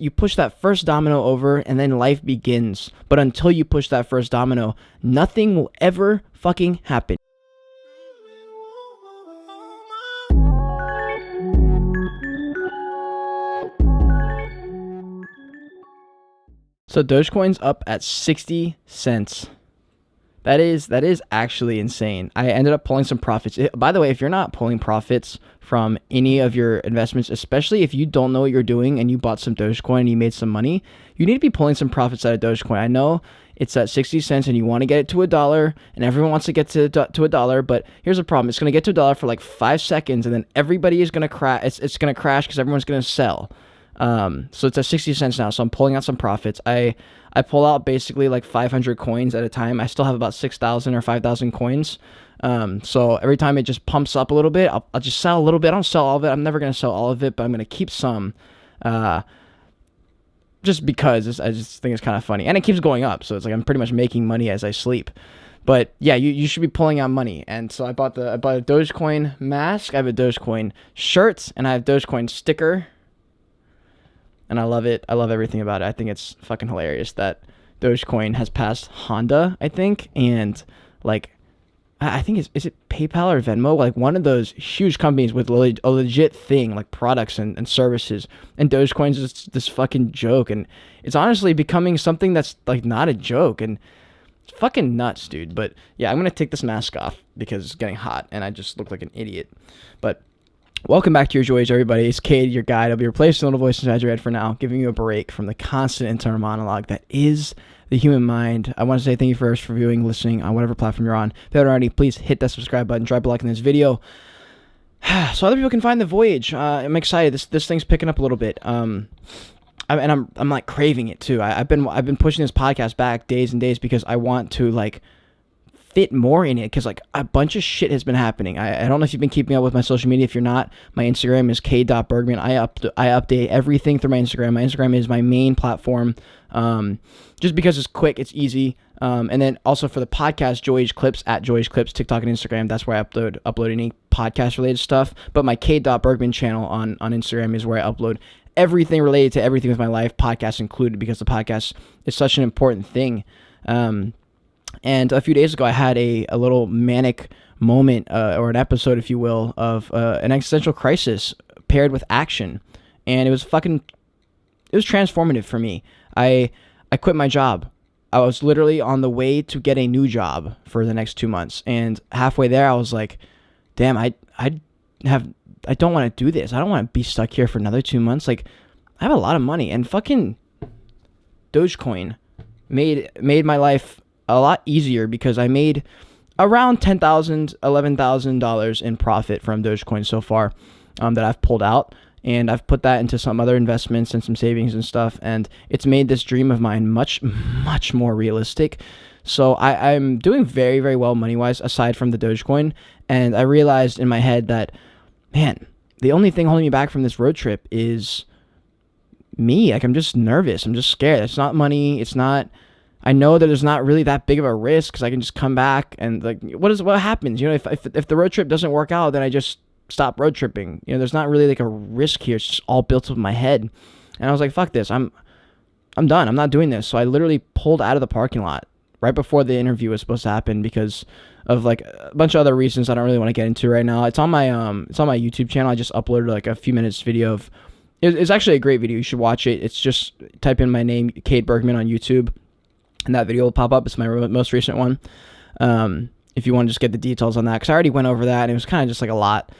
you push that first domino over, and then life begins. But until you push that first domino, nothing will ever fucking happen. So Dogecoin's up at 60 cents. That is actually insane. I ended up pulling some profits. By the way, if you're not pulling profits from any of your investments, especially if you don't know what you're doing and you bought some Dogecoin and you made some money, you need to be pulling some profits out of Dogecoin. I know it's at 60 cents and you want to get it to $1, and everyone wants to get to $1, but here's the problem. It's going to get to $1 for like 5 seconds, and then everybody is going to crash. It's going to crash because everyone's going to sell. So it's at 60 cents now. So I'm pulling out some profits. I pull out basically like 500 coins at a time. I still have about 6,000 or 5,000 coins. So every time it just pumps up a little bit, I'll just sell a little bit. I don't sell all of it. I'm never going to sell all of it, but I'm going to keep some, just because I just think it's kind of funny, and it keeps going up. So it's like I'm pretty much making money as I sleep. But yeah, you should be pulling out money. And so I bought a Dogecoin mask. I have a Dogecoin shirt, and I have Dogecoin sticker. And I love it. I love everything about it. I think it's fucking hilarious that Dogecoin has passed Honda, I think, and like, I think is it PayPal or Venmo? Like one of those huge companies with a legit thing, like products and services. And Dogecoin's just this fucking joke. And it's honestly becoming something that's like not a joke. And it's fucking nuts, dude. But yeah, I'm going to take this mask off because it's getting hot and I just look like an idiot. But welcome back to your Joyage, everybody. It's Cade, your guide. I'll be replacing the little voice inside your head for now, giving you a break from the constant internal monologue that is the human mind. I want to say thank you first for viewing, listening on whatever platform you're on. If you haven't already, please hit that subscribe button, drop a like in this video, so other people can find the voyage. I'm excited. This thing's picking up a little bit. I'm like craving it too. I've been pushing this podcast back days and days because I want to like fit more in it, because like a bunch of shit has been happening. I don't know if you've been keeping up with my social media. If you're not, my Instagram is k.bergman. I update everything through my Instagram. My Instagram is my main platform, just because it's quick, it's easy. And then also for the podcast, Joyage Clips, at Joyage Clips, TikTok and Instagram. That's where I upload any podcast related stuff. But my k.bergman channel on Instagram is where I upload everything related to everything with my life, podcast included, because the podcast is such an important thing. And a few days ago, I had a little manic moment, or an episode, if you will, of an existential crisis paired with action. And it was transformative for me. I quit my job. I was literally on the way to get a new job for the next 2 months. And halfway there, I was like, damn, I don't want to do this. I don't want to be stuck here for another 2 months. Like, I have a lot of money, and fucking Dogecoin made my life a lot easier, because I made around $10,000, $11,000 in profit from Dogecoin so far, that I've pulled out, and I've put that into some other investments and some savings and stuff, and it's made this dream of mine much, much more realistic. So I'm doing very, very well money-wise, aside from the Dogecoin, and I realized in my head that, man, the only thing holding me back from this road trip is me. Like, I'm just nervous. I'm just scared. It's not money. It's not... I know that there's not really that big of a risk, because I can just come back and like, what happens? You know, if the road trip doesn't work out, then I just stop road tripping. You know, there's not really like a risk here. It's just all built up in my head. And I was like, fuck this. I'm done. I'm not doing this. So I literally pulled out of the parking lot right before the interview was supposed to happen, because of like a bunch of other reasons I don't really want to get into right now. It's on my YouTube channel. I just uploaded like a few minutes video of it's actually a great video. You should watch it. It's just type in my name, Cade Bergman, on YouTube, and that video will pop up. It's my most recent one. If you want to just get the details on that, because I already went over that, and it was kind of just like a lot.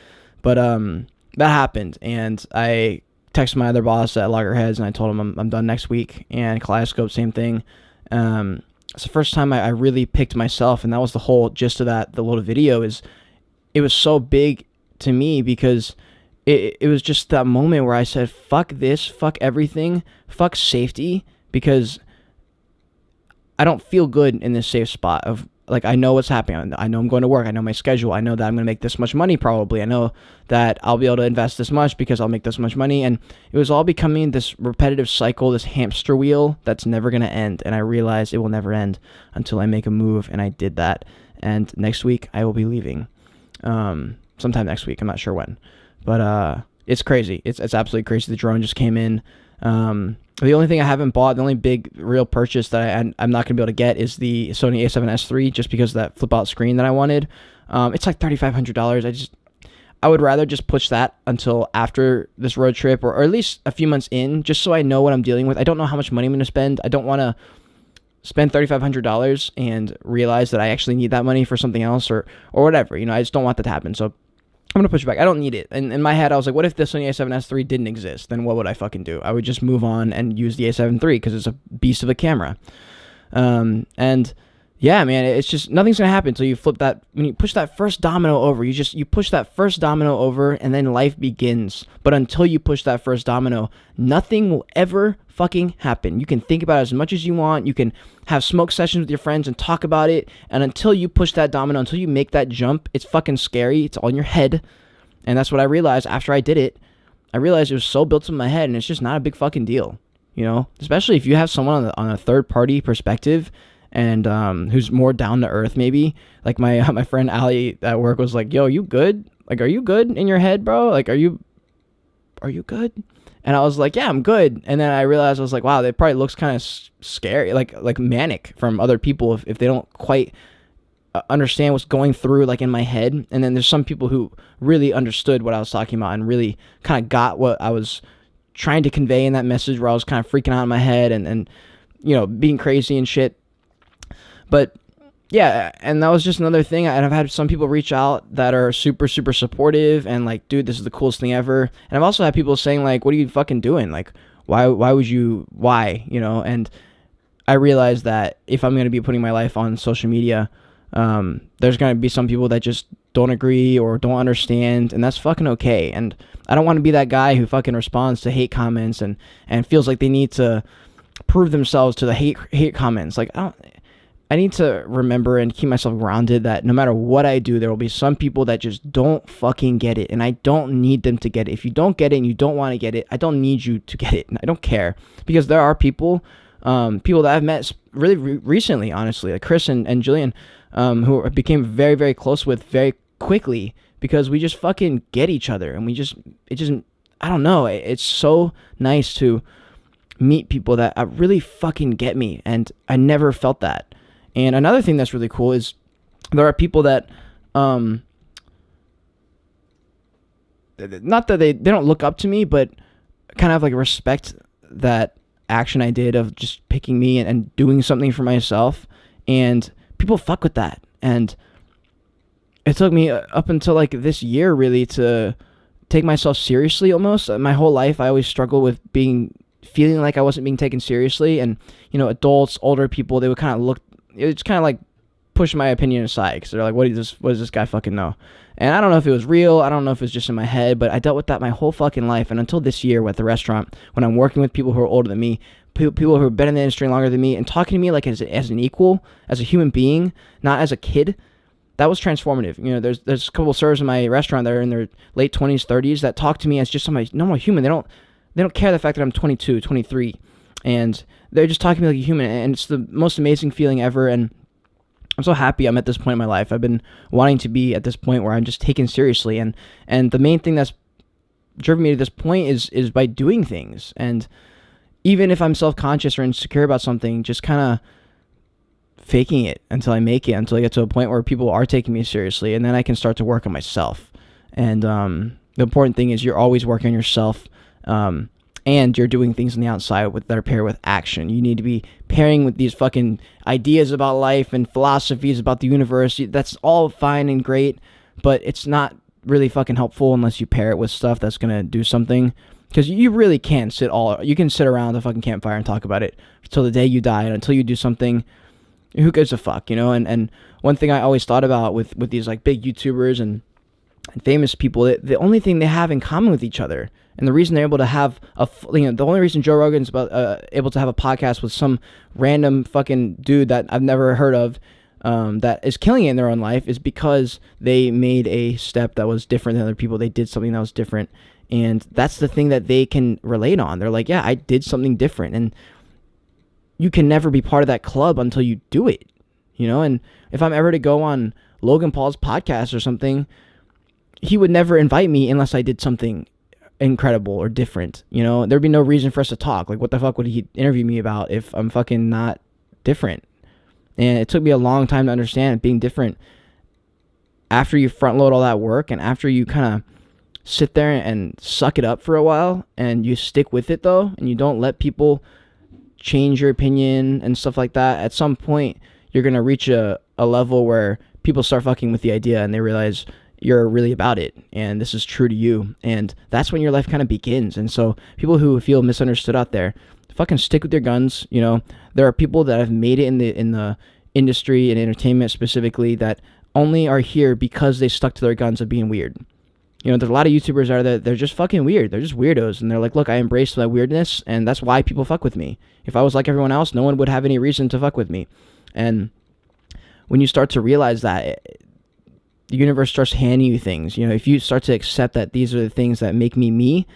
But that happened, and I texted my other boss at Loggerheads, and I told him I'm done next week. And Kaleidoscope, same thing. It's the first time I really picked myself, and that was the whole gist of that. The little video is, it was so big to me, because it was just that moment where I said, fuck this, fuck everything, fuck safety, because I don't feel good in this safe spot of, like, I know what's happening. I know I'm going to work. I know my schedule. I know that I'm going to make this much money probably. I know that I'll be able to invest this much because I'll make this much money. And it was all becoming this repetitive cycle, this hamster wheel that's never going to end. And I realized it will never end until I make a move. And I did that. And next week I will be leaving. Sometime next week. I'm not sure when. But it's crazy. It's absolutely crazy. The drone just came in. The only thing I haven't bought, the only big real purchase that I'm not going to be able to get is the Sony a7S III, just because of that flip out screen that I wanted. It's like $3,500. I would rather just push that until after this road trip, or at least a few months in, just so I know what I'm dealing with. I don't know how much money I'm going to spend. I don't want to spend $3,500 and realize that I actually need that money for something else, or whatever. I just don't want that to happen. So I'm going to push it back. I don't need it. And in my head, I was like, what if the Sony a7S III didn't exist? Then what would I fucking do? I would just move on and use the a7 III because it's a beast of a camera. And yeah, man, it's just, nothing's going to happen until you flip that. When you push that first domino over, you push that first domino over, and then life begins. But until you push that first domino, nothing will ever fucking happen. You can think about it as much as you want. You can have smoke sessions with your friends and talk about it. And until you push that domino, until you make that jump, it's fucking scary. It's all in your head. And that's what I realized after I did it. I realized it was so built in my head, and it's just not a big fucking deal. Especially if you have someone on a third party perspective, and who's more down to earth, maybe. Like my friend Ali at work was like, yo, you good? Like, are you good in your head, bro? Like, are you good? And I was like, yeah, I'm good. And then I realized, I was like, wow, that probably looks kind of scary, like manic from other people if they don't quite understand what's going through, like, in my head. And then there's some people who really understood what I was talking about and really kind of got what I was trying to convey in that message, where I was kind of freaking out in my head and being crazy and shit. But yeah, and that was just another thing. And I've had some people reach out that are super, super supportive and like, dude, this is the coolest thing ever. And I've also had people saying like, what are you fucking doing? Like, why would you, And I realized that if I'm going to be putting my life on social media, there's going to be some people that just don't agree or don't understand, and that's fucking okay. And I don't want to be that guy who fucking responds to hate comments and feels like they need to prove themselves to the hate comments. Like, I need to remember and keep myself grounded that no matter what I do, there will be some people that just don't fucking get it, and I don't need them to get it. If you don't get it and you don't want to get it, I don't need you to get it, and I don't care, because there are people that I've met really recently, honestly, like Chris and Julian, who I became very, very close with very quickly, because we just fucking get each other, and I don't know, it's so nice to meet people that really fucking get me, and I never felt that. And another thing that's really cool is there are people that, not that they don't look up to me, but kind of like respect that action I did of just picking me and doing something for myself. And people fuck with that. And it took me up until like this year really to take myself seriously almost. My whole life I always struggled with feeling like I wasn't being taken seriously. And, adults, older people, they would kind of look, it's kind of like push my opinion aside, because they're like, what does this guy fucking know? And I don't know if it was real, I don't know if it was just in my head, but I dealt with that my whole fucking life. And until this year at the restaurant, when I'm working with people who are older than me, people who have been in the industry longer than me, and talking to me like as an equal, as a human being, not as a kid, that was transformative. There's a couple of servers in my restaurant that are in their late 20s, 30s that talk to me as just some normal human. They don't care the fact that I'm 22, 23, and they're just talking to me like a human, and it's the most amazing feeling ever. And I'm so happy I'm at this point in my life. I've been wanting to be at this point where I'm just taken seriously, and the main thing that's driven me to this point is by doing things. And even if I'm self-conscious or insecure about something, just kind of faking it until I make it, until I get to a point where people are taking me seriously, and then I can start to work on myself. And the important thing is you're always working on yourself, and you're doing things on the outside that are paired with action. You need to be pairing with these fucking ideas about life and philosophies about the universe. That's all fine and great, but it's not really fucking helpful unless you pair it with stuff that's going to do something. Because you really can sit around the fucking campfire and talk about it until the day you die, and until you do something, who gives a fuck, And one thing I always thought about with these like big YouTubers and famous people, the only thing they have in common with each other, and the reason they're able to have the only reason Joe Rogan's able to have a podcast with some random fucking dude that I've never heard of, that is killing it in their own life, is because they made a step that was different than other people. They did something that was different, and that's the thing that they can relate on. They're like, yeah, I did something different, and you can never be part of that club until you do it, And if I'm ever to go on Logan Paul's podcast or something, he would never invite me unless I did something incredible or different. You know, there'd be no reason for us to talk. Like, what the fuck would he interview me about if I'm fucking not different? And it took me a long time to understand being different. After you front load all that work and after you kind of sit there and suck it up for a while and you stick with it though, and you don't let people change your opinion and stuff like that, at some point you're going to reach a level where people start fucking with the idea and they realize you're really about it and this is true to you, and that's when your life kind of begins. And so people who feel misunderstood out there, fucking stick with your guns. You know, there are people that have made it in the industry and entertainment specifically that only are here because they stuck to their guns of being weird. You know, there's a lot of YouTubers out there that they're just fucking weird. They're just weirdos. And they're like, look, I embrace my weirdness, and that's why people fuck with me. If I was like everyone else, no one would have any reason to fuck with me. And when you start to realize that, the universe starts handing you things. You know, if you start to accept that these are the things that make me me,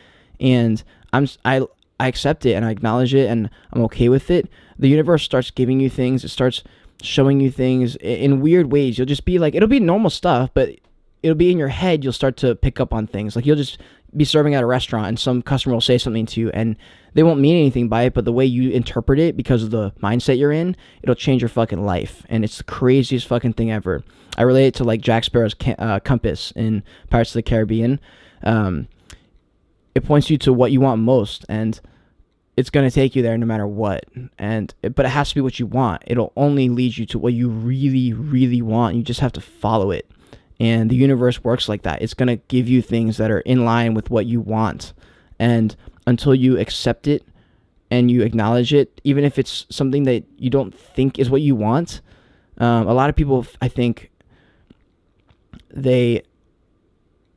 and I accept it and I acknowledge it and I'm okay with it, the universe starts giving you things. It starts showing you things in weird ways. You'll just be like, it'll be normal stuff, but it'll be in your head. You'll start to pick up on things. Like, you'll just be serving at a restaurant and some customer will say something to you and they won't mean anything by it, but the way you interpret it because of the mindset you're in, it'll change your fucking life. And it's the craziest fucking thing ever. I relate it to like Jack Sparrow's compass in Pirates of the Caribbean. It points you to what you want most, and it's going to take you there no matter what. But it has to be what you want. It'll only lead you to what you really, really want. You just have to follow it. And the universe works like that. It's going to give you things that are in line with what you want. And until you accept it and you acknowledge it, even if it's something that you don't think is what you want, a lot of people, I think, they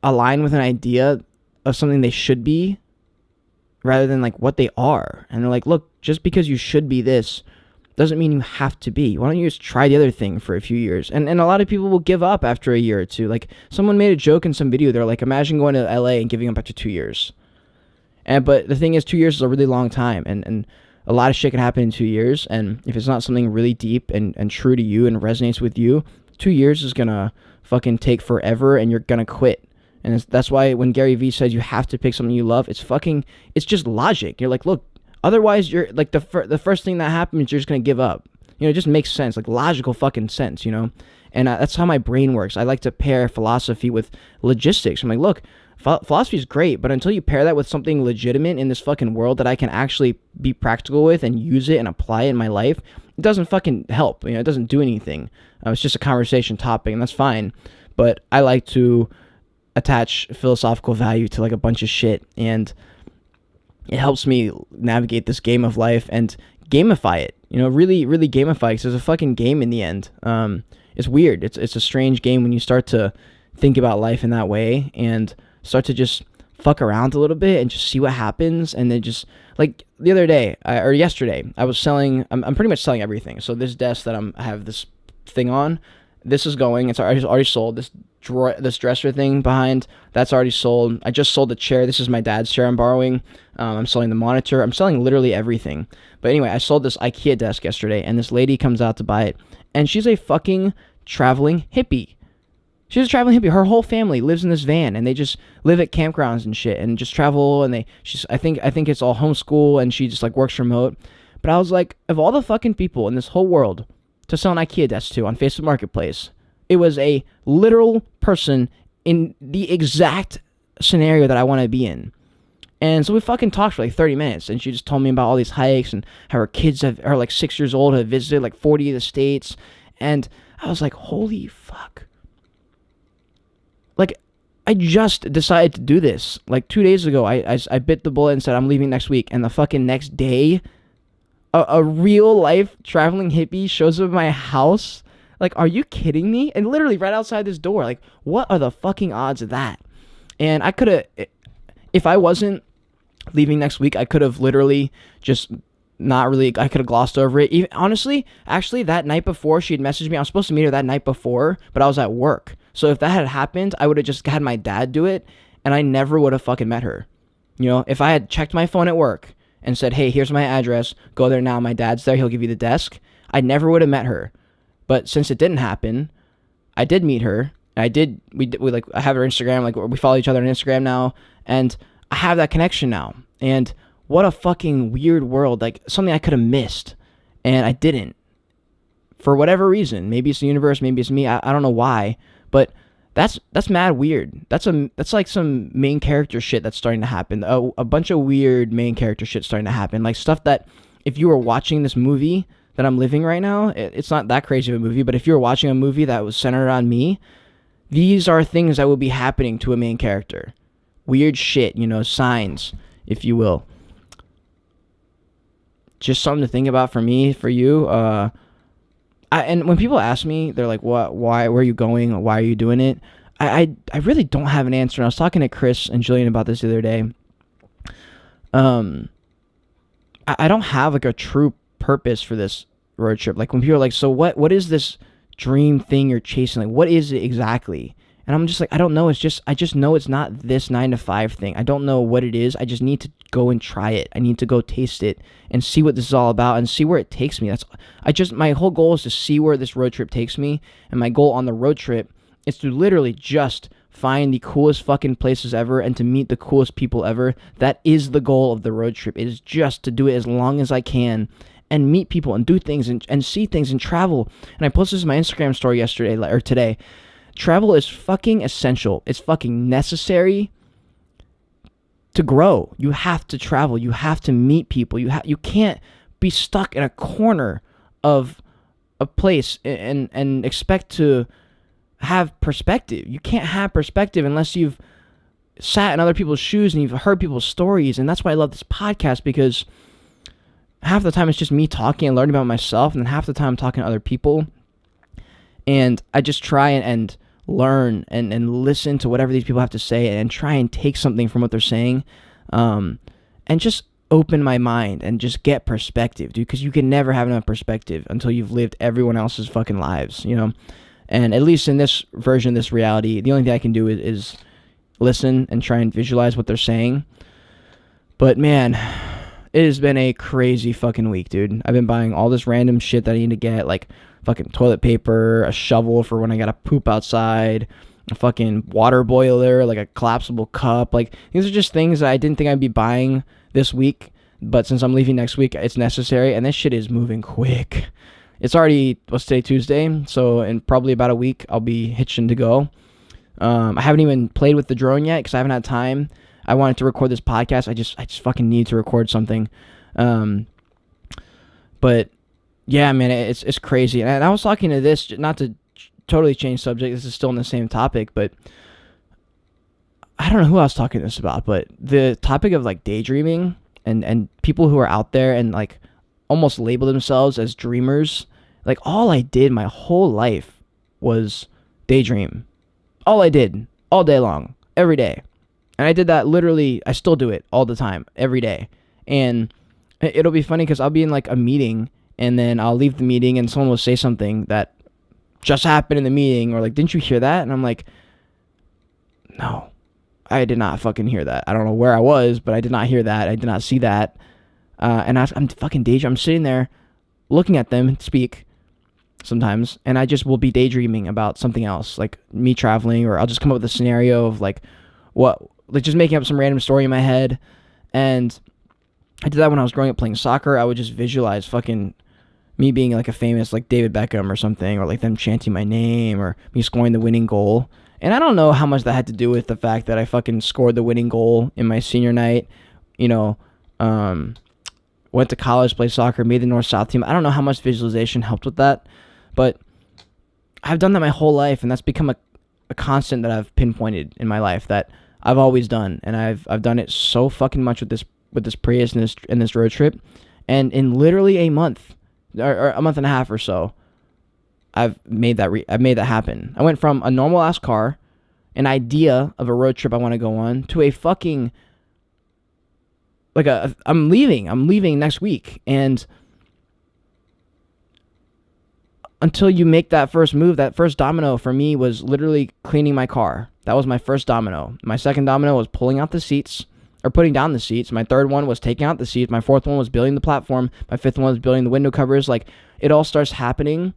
align with an idea of something they should be rather than like what they are. And they're like, look, just because you should be this doesn't mean you have to be. Why don't you just try the other thing for a few years? And a lot of people will give up after a year or two. Like, someone made a joke in some video. They're like, imagine going to LA and giving up after 2 years. But the thing is, 2 years is a really long time. And a lot of shit can happen in 2 years. And if it's not something really deep and true to you and resonates with you, 2 years is going to fucking take forever and you're going to quit. And that's why when Gary Vee says you have to pick something you love, it's just logic. You're like, look, otherwise you're like the first thing that happens, you're just going to give up. You know, it just makes sense, like logical fucking sense, you know? And that's how my brain works. I like to pair philosophy with logistics. I'm like, look, philosophy is great, but until you pair that with something legitimate in this fucking world that I can actually be practical with and use it and apply it in my life, it doesn't fucking help. You know, it doesn't do anything. It's just a conversation topic, and that's fine. But I like to attach philosophical value to like a bunch of shit, and it helps me navigate this game of life and gamify it. You know, really, really gamify, because there's a fucking game in the end. It's weird. It's a strange game when you start to think about life in that way and start to just fuck around a little bit and just see what happens. And then just like the other day or yesterday, I was selling. I'm pretty much selling everything. So this desk that I have this thing on, this is going. It's already sold. This dresser thing behind, that's already sold. I just sold the chair. This is my dad's chair I'm borrowing. I'm selling the monitor. I'm selling literally everything. But anyway, I sold this IKEA desk yesterday, and this lady comes out to buy it, and she's a fucking traveling hippie. She's a traveling hippie. Her whole family lives in this van, and they just live at campgrounds and shit, and just travel. And I think it's all homeschool, and she just like works remote. But I was like, of all the fucking people in this whole world to sell an IKEA desk to on Facebook Marketplace, it was a literal person in the exact scenario that I want to be in. And so we fucking talked for like 30 minutes, and she just told me about all these hikes and how her kids are like 6 years old, have visited like 40 of the states. And I was like, holy fuck. Like, I just decided to do this. Like 2 days ago, I bit the bullet and said, I'm leaving next week. And the fucking next day, a real life traveling hippie shows up at my house. Like, are you kidding me? And literally right outside this door. Like, what are the fucking odds of that? And I could have, if I wasn't leaving next week, I could have literally just not really, I could have glossed over it. Even, honestly, actually, that night before, she had messaged me. I was supposed to meet her that night before, but I was at work. So if that had happened, I would have just had my dad do it, and I never would have fucking met her. You know, if I had checked my phone at work and said, hey, here's my address, go there now, my dad's there, he'll give you the desk, I never would have met her. But since it didn't happen, I did meet her. I have her Instagram, like we follow each other on Instagram now, and I have that connection now. And what a fucking weird world. Like, something I could have missed, and I didn't. For whatever reason. Maybe it's the universe, maybe it's me. I don't know why. But that's mad weird. That's like some main character shit that's starting to happen. A bunch of weird main character shit starting to happen. Like, stuff that if you were watching this movie that I'm living right now, it's not that crazy of a movie, but if you were watching a movie that was centered on me, these are things that will be happening to a main character. Weird shit, signs, if you will. Just something to think about for me, for you. And when people ask me, they're like, "What? Why? Where are you going? Why are you doing it?" I really don't have an answer. And I was talking to Chris and Jillian about this the other day. I don't have like a true purpose for this road trip. Like, when people are like, "So what is this dream thing you're chasing? Like, what is it exactly?" And I'm just like, I don't know. I just know it's not this 9 to 5 thing. I don't know what it is. I just need to go and try it. I need to go taste it and see what this is all about and see where it takes me. My whole goal is to see where this road trip takes me. And my goal on the road trip is to literally just find the coolest fucking places ever and to meet the coolest people ever. That is the goal of the road trip. It is just to do it as long as I can and meet people and do things and see things and travel. And I posted this in my Instagram story today. Travel is fucking essential. It's fucking necessary to grow. You have to travel. You have to meet people. You can't be stuck in a corner of a place and expect to have perspective. You can't have perspective unless you've sat in other people's shoes and you've heard people's stories. And that's why I love this podcast, because half the time it's just me talking and learning about myself, and then half the time I'm talking to other people. And I just try and learn and listen to whatever these people have to say and try and take something from what they're saying, and just open my mind and just get perspective, dude, because you can never have enough perspective until you've lived everyone else's fucking lives, and at least in this version of this reality, the only thing I can do is listen and try and visualize what they're saying. But man, it has been a crazy fucking week, dude. I've been buying all this random shit that I need to get, like fucking toilet paper, a shovel for when I gotta poop outside, a fucking water boiler, like a collapsible cup. Like, these are just things that I didn't think I'd be buying this week, but since I'm leaving next week, it's necessary, and this shit is moving quick. It's already, what's today, Tuesday, so in probably about a week, I'll be hitching to go. I haven't even played with the drone yet, because I haven't had time. I wanted to record this podcast. I just fucking need to record something. But yeah, man, it's crazy. And I was talking to this, not to totally change subject, this is still in the same topic, but I don't know who I was talking to this about, but the topic of like daydreaming and people who are out there and like almost label themselves as dreamers. Like, all I did my whole life was daydream. All I did, all day long, every day. And I did that literally, I still do it all the time, every day. And it'll be funny because I'll be in like a meeting, and then I'll leave the meeting and someone will say something that just happened in the meeting, or like, didn't you hear that? And I'm like, no, I did not fucking hear that. I don't know where I was, but I did not hear that. I did not see that. And I'm fucking daydreaming. I'm sitting there looking at them speak sometimes, and I just will be daydreaming about something else, like me traveling, or I'll just come up with a scenario of like just making up some random story in my head. And I did that when I was growing up playing soccer. I would just visualize fucking me being like a famous like David Beckham or something, or like them chanting my name, or me scoring the winning goal. And I don't know how much that had to do with the fact that I fucking scored the winning goal in my senior night, went to college, played soccer, made the North-South team. I don't know how much visualization helped with that, but I've done that my whole life, and that's become a constant that I've pinpointed in my life that I've always done, and I've done it so fucking much with this Prius and this road trip, and in literally a month or a month and a half or so, I've made that happen. I went from a normal ass car, an idea of a road trip I want to go on, to a fucking I'm leaving next week, and until you make that first move, that first domino for me was literally cleaning my car. That was my first domino. My second domino was pulling out the seats, or putting down the seats. My third one was taking out the seats. My fourth one was building the platform. My fifth one was building the window covers. Like, it all starts happening,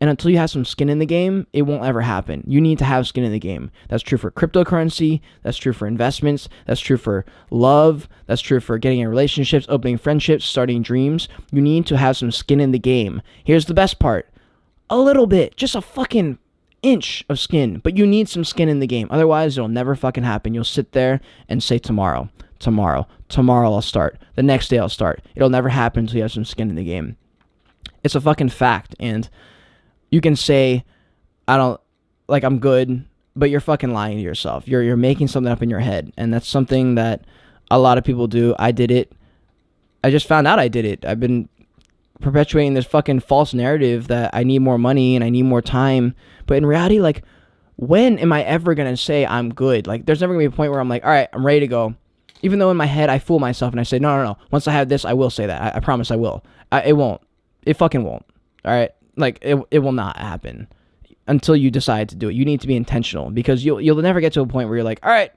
And until you have some skin in the game, it won't ever happen. You need to have skin in the game. That's true for cryptocurrency. That's true for investments. That's true for love. That's true for getting in relationships, opening friendships, starting dreams. You need to have some skin in the game. Here's the best part. A little bit. Just a fucking inch of skin. But you need some skin in the game. Otherwise, it'll never fucking happen. You'll sit there and say tomorrow, I'll start. The next day I'll start. It'll never happen until you have some skin in the game. It's a fucking fact. And you can say, I'm good, but you're fucking lying to yourself. You're making something up in your head. And that's something that a lot of people do. I did it. I just found out I did it. I've been perpetuating this fucking false narrative that I need more money and I need more time. But in reality, like, when am I ever going to say I'm good? Like, there's never going to be a point where I'm like, all right, I'm ready to go. Even though in my head I fool myself and I say, no. Once I have this, I will say that. I promise I will. It won't. It fucking won't. All right? Like, it will not happen until you decide to do it. You need to be intentional, because you'll never get to a point where you're like, all right,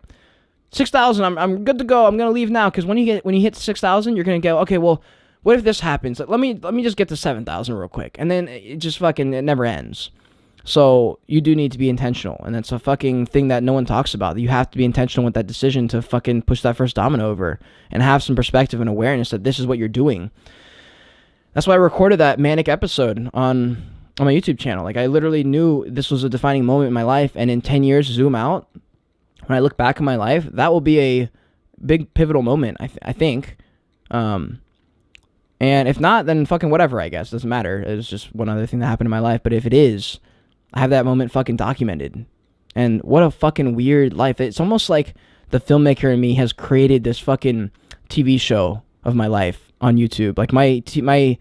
6,000, I'm good to go. I'm going to leave now. Because when you hit 6,000, you're going to go, okay, well, what if this happens? Let me just get to 7,000 real quick. And then it never ends. So you do need to be intentional, and that's a fucking thing that no one talks about. You have to be intentional with that decision to fucking push that first domino over and have some perspective and awareness that this is what you're doing. That's why I recorded that manic episode on my YouTube channel. Like, I literally knew this was a defining moment in my life, and in 10 years, zoom out, when I look back in my life, that will be a big pivotal moment, I think. And if not, then fucking whatever, I guess. Doesn't matter. It's just one other thing that happened in my life. But if it is, I have that moment fucking documented. And what a fucking weird life. It's almost like the filmmaker in me has created this fucking TV show of my life on YouTube. Like, my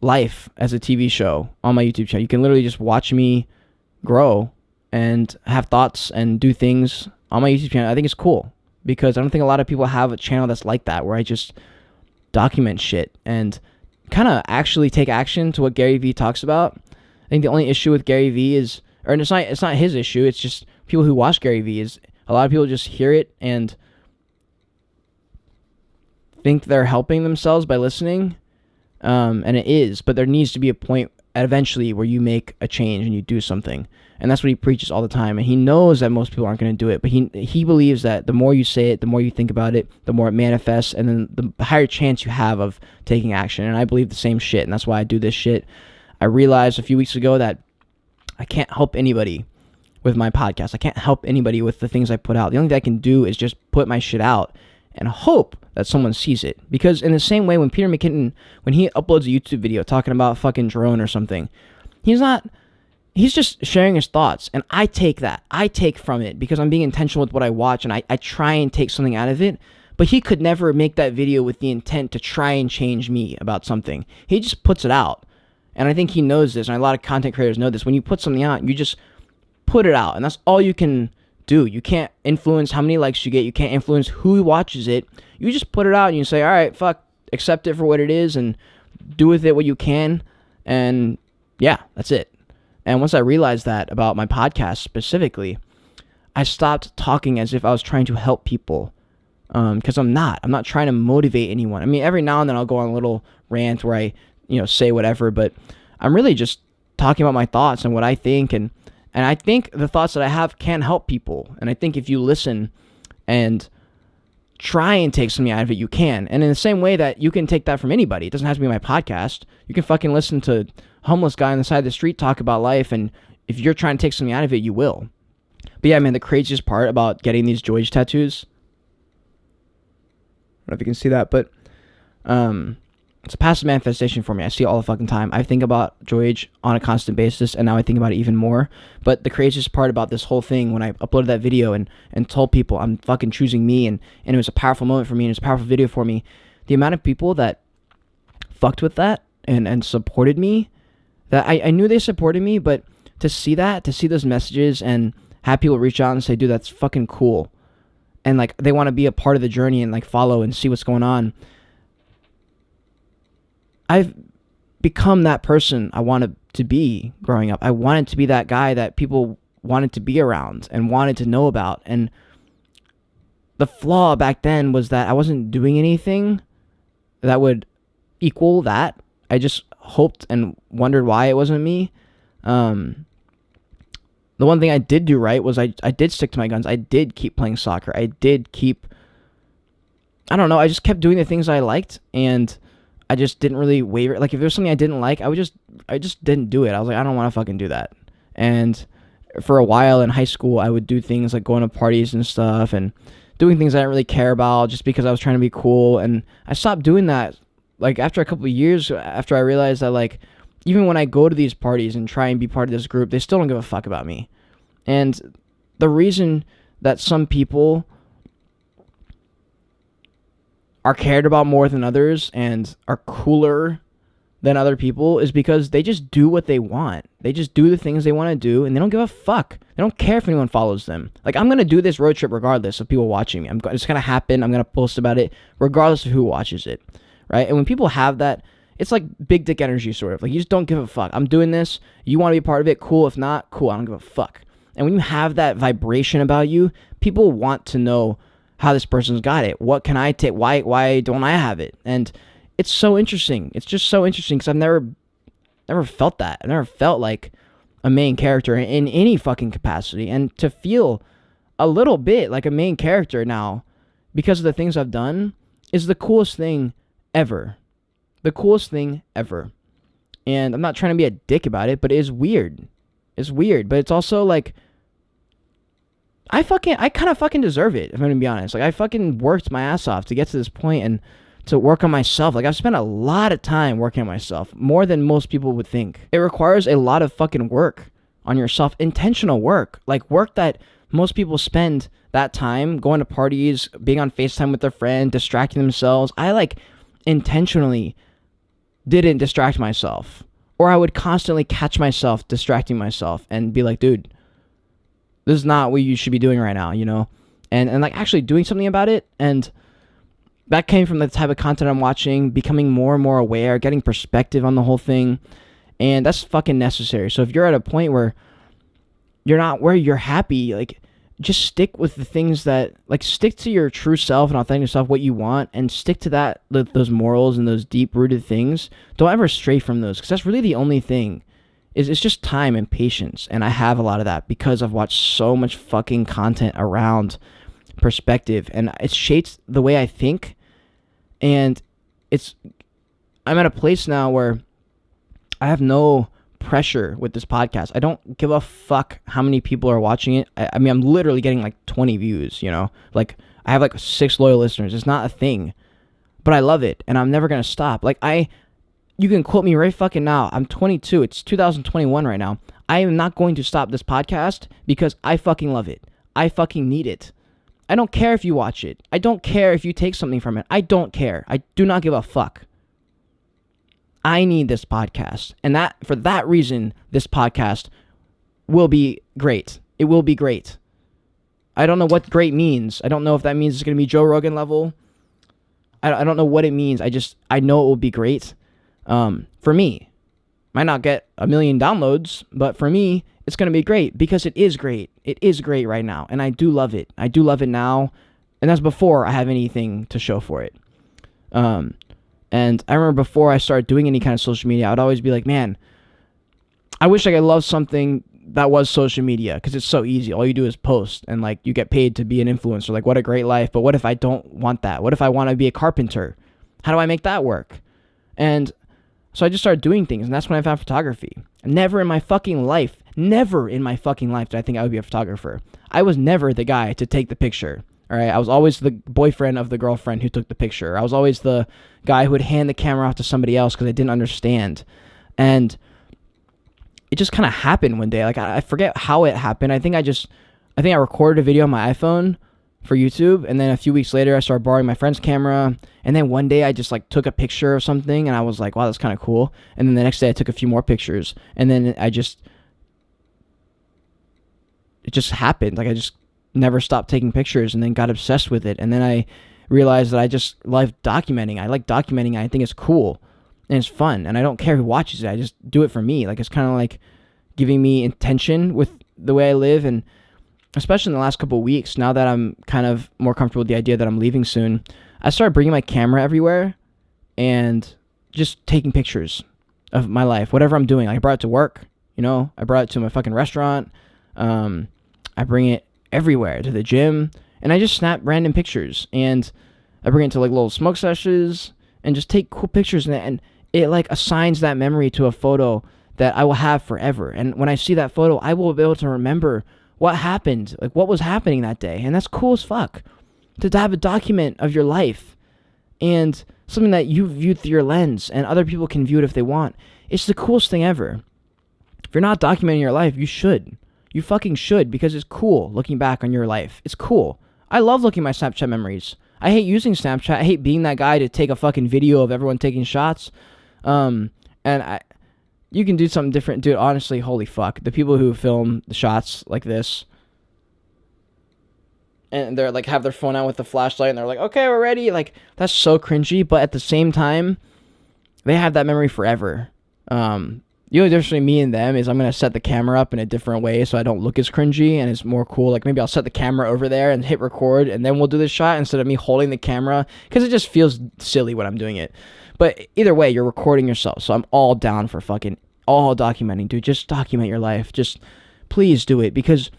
life as a TV show on my YouTube channel. You can literally just watch me grow and have thoughts and do things on my YouTube channel. I think it's cool, because I don't think a lot of people have a channel that's like that, where I just document shit and kind of actually take action to what Gary Vee talks about. I think the only issue with Gary Vee is, or it's not his issue, it's just people who watch Gary Vee, is a lot of people just hear it and think they're helping themselves by listening, and it is, but there needs to be a point eventually where you make a change and you do something, and that's what he preaches all the time. And he knows that most people aren't going to do it, but he believes that the more you say it, the more you think about it, the more it manifests, and then the higher chance you have of taking action. And I believe the same shit, and that's why I do this shit. I realized a few weeks ago that I can't help anybody with my podcast. I can't help anybody with the things I put out. The only thing I can do is just put my shit out and hope that someone sees it. Because in the same way, when Peter McKinnon, when he uploads a YouTube video talking about fucking drone or something, he's just sharing his thoughts. And I take from it, because I'm being intentional with what I watch, and I try and take something out of it. But he could never make that video with the intent to try and change me about something. He just puts it out. And I think he knows this, and a lot of content creators know this. When you put something out, you just put it out, and that's all you can do. You can't influence how many likes you get. You can't influence who watches it. You just put it out, and you say, all right, fuck, accept it for what it is, and do with it what you can, and yeah, that's it. And once I realized that about my podcast specifically, I stopped talking as if I was trying to help people, because I'm not trying to motivate anyone. I mean, every now and then I'll go on a little rant where I say whatever, but I'm really just talking about my thoughts and what I think, and I think the thoughts that I have can help people, and I think if you listen and try and take something out of it, you can. And in the same way that you can take that from anybody, it doesn't have to be my podcast. You can fucking listen to a homeless guy on the side of the street talk about life, and if you're trying to take something out of it, you will. But yeah, man, the craziest part about getting these Joyage tattoos, I don't know if you can see that, but it's a passive manifestation for me. I see it all the fucking time. I think about Joyage on a constant basis, and now I think about it even more. But the craziest part about this whole thing, when I uploaded that video and told people I'm fucking choosing me, and it was a powerful moment for me, and it's a powerful video for me, the amount of people that fucked with that and supported me, that I knew they supported me, but to see those messages and have people reach out and say, dude, that's fucking cool, and like they want to be a part of the journey and like follow and see what's going on. I've become that person I wanted to be growing up. I wanted to be that guy that people wanted to be around and wanted to know about. And the flaw back then was that I wasn't doing anything that would equal that. I just hoped and wondered why it wasn't me. The one thing I did do right was I did stick to my guns. I did keep playing soccer. I don't know, I just kept doing the things I liked, and I just didn't really waver. Like, if there was something I didn't like, I just didn't do it. I was like, I don't want to fucking do that. And for a while in high school, I would do things like going to parties and stuff and doing things I didn't really care about just because I was trying to be cool. And I stopped doing that, like, after a couple of years, after I realized that, like, even when I go to these parties and try and be part of this group, they still don't give a fuck about me. And the reason that some people are cared about more than others and are cooler than other people is because they just do what they want. They just do the things they want to do, and they don't give a fuck. They don't care if anyone follows them. Like, I'm going to do this road trip regardless of people watching me. It's going to happen. I'm going to post about it regardless of who watches it, right? And when people have that, it's like big dick energy, sort of. Like, you just don't give a fuck. I'm doing this. You want to be part of it? Cool. If not, cool. I don't give a fuck. And when you have that vibration about you, people want to know how this person's got it. What can I take? Why don't I have it? And it's so interesting. It's just so interesting because I've never felt that. I've never felt like a main character in any fucking capacity. And to feel a little bit like a main character now because of the things I've done is the coolest thing ever. The coolest thing ever. And I'm not trying to be a dick about it, but it is weird. It's weird, but it's also like, I kind of fucking deserve it, if I'm gonna be honest. Like, I fucking worked my ass off to get to this point and to work on myself. Like, I've spent a lot of time working on myself, more than most people would think. It requires a lot of fucking work on yourself, intentional work, like work that most people spend that time going to parties, being on FaceTime with their friend, distracting themselves. I, like, intentionally didn't distract myself, or I would constantly catch myself distracting myself and be like, dude, this is not what you should be doing right now, you know? And like actually doing something about it. And that came from the type of content I'm watching, becoming more and more aware, getting perspective on the whole thing. And that's fucking necessary. So if you're at a point where you're not where you're happy, like, just stick with the things that, like, stick to your true self and authentic self, what you want, and stick to that, those morals and those deep-rooted things. Don't ever stray from those, because that's really the only thing. It's just time and patience, and I have a lot of that because I've watched so much fucking content around perspective, and it shapes the way I think, and I'm at a place now where I have no pressure with this podcast. I don't give a fuck how many people are watching it. I mean, I'm literally getting like 20 views, you know? Like, I have like 6 loyal listeners. It's not a thing, but I love it, and I'm never gonna stop. Like, you can quote me right fucking now. I'm 22. It's 2021 right now. I am not going to stop this podcast because I fucking love it. I fucking need it. I don't care if you watch it. I don't care if you take something from it. I don't care. I do not give a fuck. I need this podcast. And for that reason, this podcast will be great. It will be great. I don't know what great means. I don't know if that means it's going to be Joe Rogan level. I don't know what it means. I know it will be great. For me, might not get 1 million downloads, but for me, it's going to be great because it is great. It is great right now. And I do love it. I do love it now. And that's before I have anything to show for it. And I remember before I started doing any kind of social media, I would always be like, man, I wish I could love something that was social media because it's so easy. All you do is post and like you get paid to be an influencer. Like, what a great life. But what if I don't want that? What if I want to be a carpenter? How do I make that work? And so I just started doing things, and that's when I found photography. Never in my fucking life did I think I would be a photographer. I was never the guy to take the picture, all right? I was always the boyfriend of the girlfriend who took the picture. I was always the guy who would hand the camera off to somebody else because I didn't understand. And it just kind of happened one day. Like, I forget how it happened. I think I recorded a video on my iPhone for YouTube, and then a few weeks later I started borrowing my friend's camera, and then one day I just like took a picture of something and I was like, wow, that's kind of cool. And then the next day I took a few more pictures, and then it just happened. Like, I just never stopped taking pictures and then got obsessed with it, and then I realized that I just love documenting. I like documenting. I think it's cool and it's fun, and I don't care who watches it. I just do it for me. Like, it's kind of like giving me intention with the way I live. And especially in the last couple of weeks, now that I'm kind of more comfortable with the idea that I'm leaving soon, I started bringing my camera everywhere and just taking pictures of my life, whatever I'm doing. Like, I brought it to work. You know, I brought it to my fucking restaurant. I bring it everywhere, to the gym, and I just snap random pictures, and I bring it to like little smoke sessions and just take cool pictures, and it like assigns that memory to a photo that I will have forever. And when I see that photo, I will be able to remember what happened, like what was happening that day. And that's cool as fuck to have a document of your life and something that you viewed through your lens, and other people can view it if they want. It's the coolest thing ever. If you're not documenting your life, you should. You fucking should, because it's cool looking back on your life. It's cool. I love looking at my Snapchat memories. I hate using Snapchat. I hate being that guy to take a fucking video of everyone taking shots. You can do something different. Dude, honestly, holy fuck. The people who film the shots like this, and they're like, have their phone out with the flashlight, and they're like, okay, we're ready. Like, that's so cringy, but at the same time, they have that memory forever. The only difference between me and them is I'm going to set the camera up in a different way so I don't look as cringy and it's more cool. Like, maybe I'll set the camera over there and hit record, and then we'll do the shot instead of me holding the camera, because it just feels silly when I'm doing it. But either way, you're recording yourself, so I'm all down for fucking all documenting, dude. Just document your life. Just please do it, because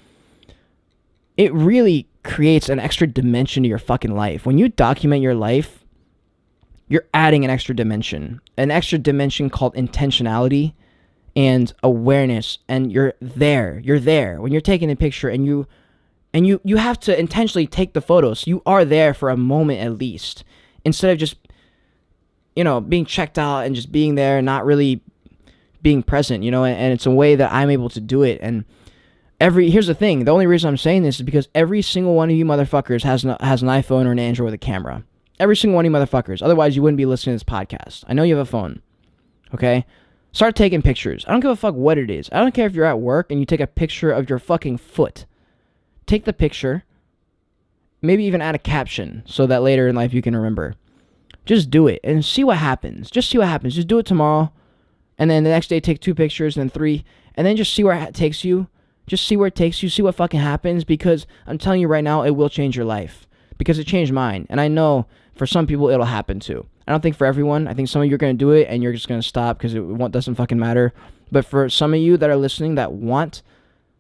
it really creates an extra dimension to your fucking life. When you document your life, you're adding an extra dimension called intentionality and awareness, and you're there when you're taking a picture, and you have to intentionally take the photos. You are there for a moment at least, instead of just, you know, being checked out and just being there and not really being present, you know. And it's a way that I'm able to do it. And here's the thing, the only reason I'm saying this is because every single one of you motherfuckers has an iPhone or an Android with a camera. Every single one of you motherfuckers. Otherwise, you wouldn't be listening to this podcast. I know you have a phone. Okay? Start taking pictures. I don't give a fuck what it is. I don't care if you're at work and you take a picture of your fucking foot. Take the picture. Maybe even add a caption so that later in life you can remember. Just do it and see what happens. Just see what happens. Just do it tomorrow. And then the next day take 2 pictures and then 3. And then just see where it takes you. Just see where it takes you. See what fucking happens. Because I'm telling you right now, it will change your life. Because it changed mine. And I know for some people it'll happen too. I don't think for everyone. I think some of you are going to do it and you're just going to stop because it doesn't fucking matter. But for some of you that are listening that want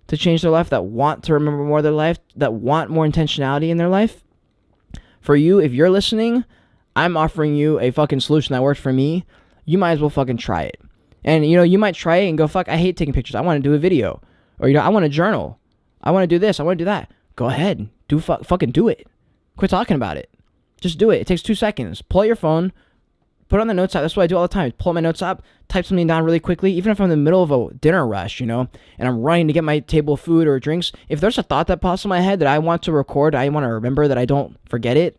to change their life, that want to remember more of their life, that want more intentionality in their life, for you, if you're listening, I'm offering you a fucking solution that worked for me. You might as well fucking try it. And, you know, you might try it and go, fuck, I hate taking pictures. I want to do a video. Or, you know, I want to journal. I want to do this. I want to do that. Go ahead. Fucking do it. Quit talking about it. Just do it. It takes 2 seconds. Pull out your phone. Put it on the notes app. That's what I do all the time. Pull out my notes app. Type something down really quickly. Even if I'm in the middle of a dinner rush, you know, and I'm running to get my table of food or drinks. If there's a thought that pops in my head that I want to record, I want to remember that I don't forget it,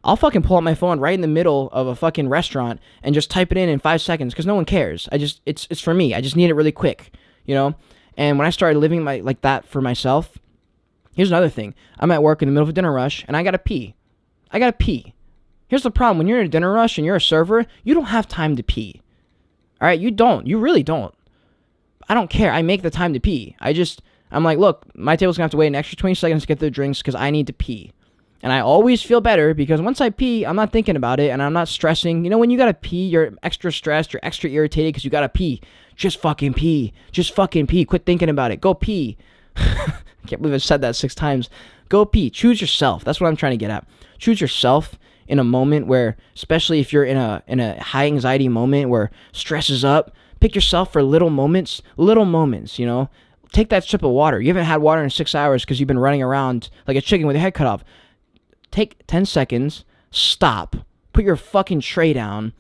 I'll fucking pull out my phone right in the middle of a fucking restaurant and just type it in 5 seconds because no one cares. It's for me. I just need it really quick, you know? And when I started living like that for myself, here's another thing. I'm at work in the middle of a dinner rush and I gotta pee. Here's the problem. When you're in a dinner rush and you're a server, you don't have time to pee. All right? You don't. You really don't. I don't care. I make the time to pee. I'm like, look, my table's going to have to wait an extra 20 seconds to get their drinks because I need to pee. And I always feel better because once I pee, I'm not thinking about it and I'm not stressing. You know, when you got to pee, you're extra stressed, you're extra irritated because you got to pee. Just fucking pee. Just fucking pee. Quit thinking about it. Go pee. I can't believe I've said that 6 times. Go pee. Choose yourself. That's what I'm trying to get at. Choose yourself in a moment where, especially if you're in a high anxiety moment where stress is up, pick yourself for little moments, you know. Take that sip of water. You haven't had water in 6 hours because you've been running around like a chicken with your head cut off. Take 10 seconds, stop, put your fucking tray down,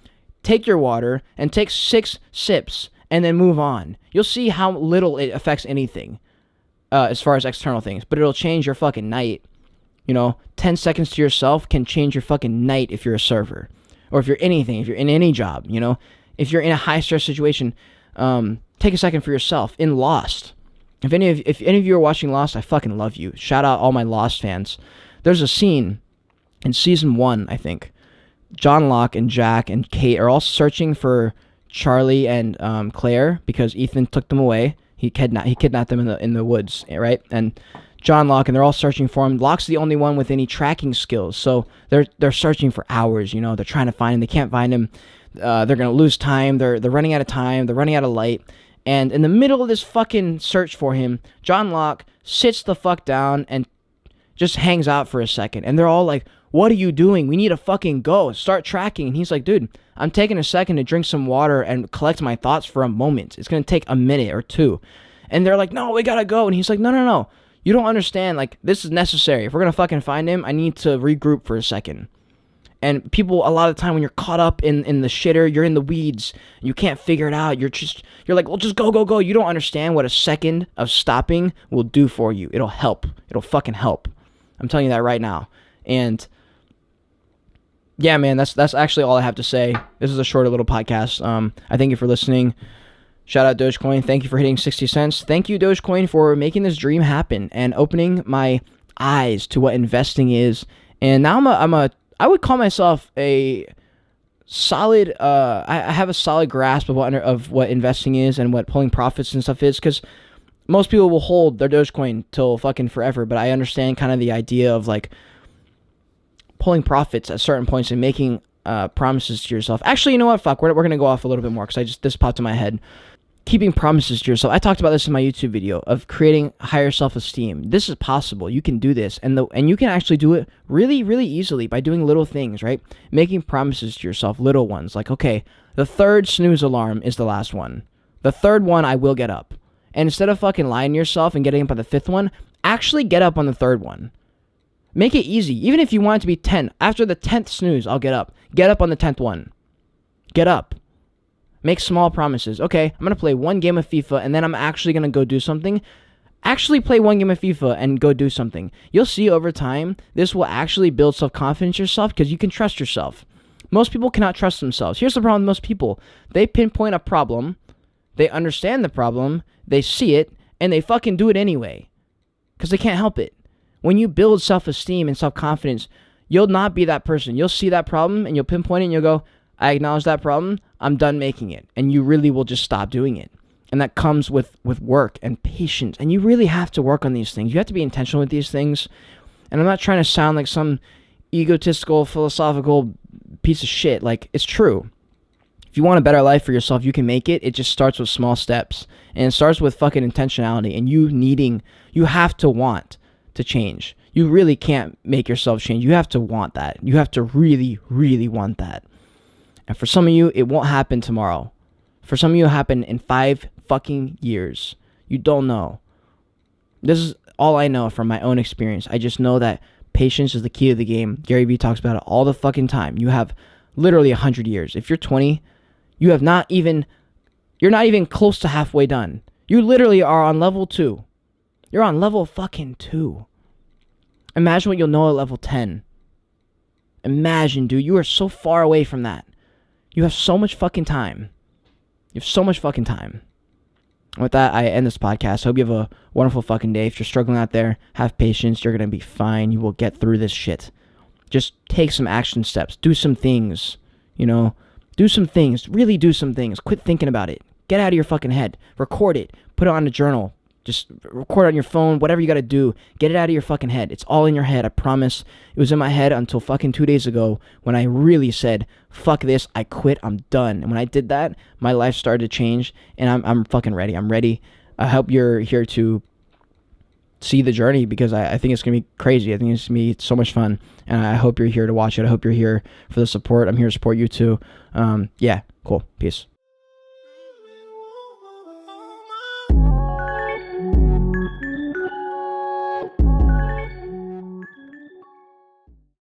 take your water, and take 6 sips, and then move on. You'll see how little it affects anything as far as external things, but it'll change your fucking night. You know, 10 seconds to yourself can change your fucking night if you're a server. Or if you're anything, if you're in any job, you know. If you're in a high-stress situation, take a second for yourself. In Lost. If any of you are watching Lost, I fucking love you. Shout out all my Lost fans. There's a scene in season 1, I think. John Locke and Jack and Kate are all searching for Charlie and Claire because Ethan took them away. He kidnapped them in the woods, right? And John Locke, and they're all searching for him. Locke's the only one with any tracking skills, so they're searching for hours. You know, they're trying to find him. They can't find him. They're gonna lose time. They're running out of time. They're running out of light. And in the middle of this fucking search for him, John Locke sits the fuck down and just hangs out for a second. And they're all like, what are you doing? We need to fucking go. Start tracking. And he's like, dude, I'm taking a second to drink some water and collect my thoughts for a moment. It's going to take a minute or two. And they're like, no, we got to go. And he's like, no. You don't understand. Like, this is necessary. If we're going to fucking find him, I need to regroup for a second. And people, a lot of the time when you're caught up in the shitter, you're in the weeds, and you can't figure it out. You're like, well, just go. You don't understand what a second of stopping will do for you. It'll help. It'll fucking help. I'm telling you that right now. And yeah, man, that's actually all I have to say. This is a shorter little podcast. I thank you for listening. Shout out Dogecoin. Thank you for hitting 60 cents. Thank you, Dogecoin, for making this dream happen and opening my eyes to what investing is. And now I would call myself a solid, I have a solid grasp of what investing is and what pulling profits and stuff is, because most people will hold their Dogecoin till fucking forever, but I understand kind of the idea of like pulling profits at certain points and making promises to yourself. Actually, you know what? Fuck, we're going to go off a little bit more because this popped in my head. Keeping promises to yourself. I talked about this in my YouTube video of creating higher self-esteem. This is possible. You can do this, and you can actually do it really, really easily by doing little things, right? Making promises to yourself, little ones. Like, okay, the third snooze alarm is the last one. The third one, I will get up. And instead of fucking lying to yourself and getting up on the fifth one, actually get up on the third one. Make it easy. Even if you want it to be 10, after the 10th snooze, I'll get up. Get up on the 10th one. Get up. Make small promises. Okay, I'm going to play one game of FIFA, and then I'm actually going to go do something. Actually play one game of FIFA and go do something. You'll see over time, this will actually build self-confidence in yourself because you can trust yourself. Most people cannot trust themselves. Here's the problem with most people. They pinpoint a problem, they understand the problem, they see it, and they fucking do it anyway because they can't help it. When you build self-esteem and self-confidence, you'll not be that person. You'll see that problem, and you'll pinpoint it, and you'll go, I acknowledge that problem, I'm done making it. And you really will just stop doing it. And that comes with work and patience. And you really have to work on these things. You have to be intentional with these things. And I'm not trying to sound like some egotistical, philosophical piece of shit. Like, it's true. If you want a better life for yourself, you can make it. It just starts with small steps. And it starts with fucking intentionality. And you have to want to change. You really can't make yourself change. You have to want that. You have to really, really want that. And for some of you, it won't happen tomorrow. For some of you, it'll happen in 5 fucking years. You don't know. This is all I know from my own experience. I just know that patience is the key to the game. Gary Vee talks about it all the fucking time. You have literally 100 years. If you're 20, you're not even close to halfway done. You literally are on level 2. You're on level fucking 2. Imagine what you'll know at level 10. Imagine, dude. You are so far away from that. You have so much fucking time. You have so much fucking time. With that, I end this podcast. Hope you have a wonderful fucking day. If you're struggling out there, have patience. You're going to be fine. You will get through this shit. Just take some action steps. Do some things. Do some things. Really do some things. Quit thinking about it. Get out of your fucking head. Record it. Put it on a journal. Just record it on your phone, whatever you got to do. Get it out of your fucking head. It's all in your head, I promise. It was in my head until fucking 2 days ago when I really said, fuck this, I quit, I'm done. And when I did that, my life started to change, and I'm fucking ready. I'm ready. I hope you're here to see the journey because I think it's going to be crazy. I think it's going to be so much fun, and I hope you're here to watch it. I hope you're here for the support. I'm here to support you too. Yeah, cool. Peace.